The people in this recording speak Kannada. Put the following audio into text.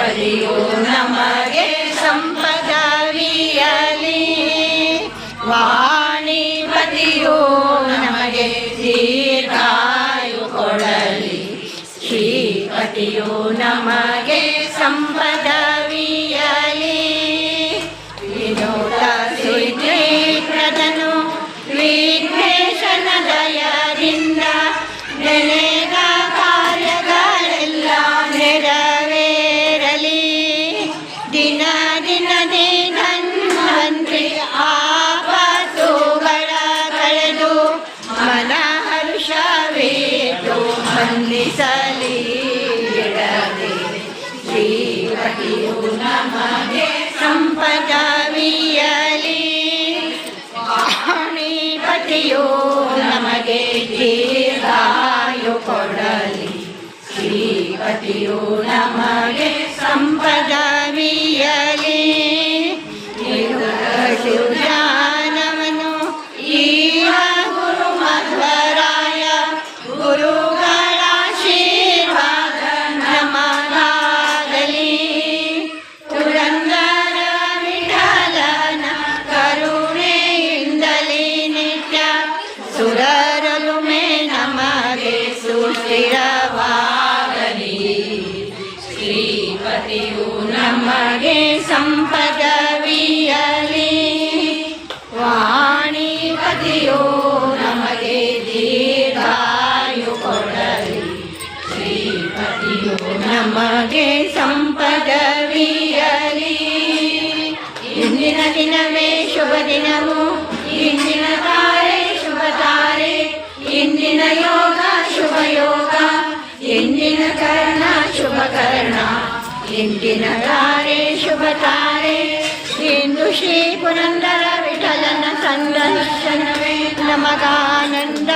ಪಡೆಯೋ ನಮಗೆ ಸಂಪದವಿಯಲಿ. ವಾಣಿಪತಿಯೋ ನಮಗೆ ದೀರ್ಘಾಯು ಕೊಡಲಿ. ಶ್ರೀಪತಿಯೋ ನಮಗೆ ಸಂಪದವಿಯಲಿ. ವಿನೋದ ಸುಚಿತ್ರದನು ವಿಘ್ನೇಶನ ದಯದಿಂದ ನೆನೆದ ಕಾರ್ಯಗಳೆಲ್ಲ ನೆರವೇರಲಿ. ದಿನ ದಿನದಿ ಧನ್ವಂತ್ರಿ ಆಪತ್ತುಗಳ ಕಳೆದು ಮನ ಹರ್ಷವೇತು ಬಂಧಿಸಲಿ. ಶ್ರೀಪತಿಯು ನಮಗೆ ಸಂಪದವಿಯಲಿ. ವಾಣಿಪತಿಯು ನಮಗೆ ದೀರ್ಘಾಯು ಕೊಡಲಿ. ಶ್ರೀಪತಿಯು ನಮಗೆ ಸಂಪದವಿಯಲಿ. ಶಿವಜ್ಞಾನವನು ಈಗ ಗುರು ಮಧ್ವರಾಯ ಗುರುಗಳ ಆಶೀರ್ವಾದ ನಮಗಾಗಲಿ. ಪುರಂದರ ವಿಠಲನ ಕರುಣೆಯಿಂದಲೇ ನಿತ್ಯ ಸುರರೊಲುಮೆ ನಮಗೆ ಸುಸ್ಥಿರವಾಗಲಿ. ಶ್ರೀಪತಿಯು ನಮಗೆ ಸಂಪದವಿಯಲಿ. ವಾಣಿಪತಿಯು ನಮಗೆ ದೀರ್ಘಾಯು ಕೊಡಲಿ. ಶ್ರೀಪತಿಯು ನಮಗೆ ಸಂಪದವಿಯಲಿ. ಇಂದಿನ ದಿನವೇ ಶುಭ ದಿನವು, ಇಂದಿನ ತಾರೆ ಶುಭ ತಾರೆ, ಇಂದಿನ ಯೋಗ ಶುಭ ಯೋಗ, ಇಂದಿನ ಕರ್ಣ ಶುಭ ಕರ್ಣ, ಇಂದಿನ ತಾರೆ ಶುಭ ತಾರೆ. ಇಂದು ಶ್ರೀ ಪುರಂದರ ವಿಠಲನ ಸಂದರ್ಶನವೇ ನಮಗಾನಂದ.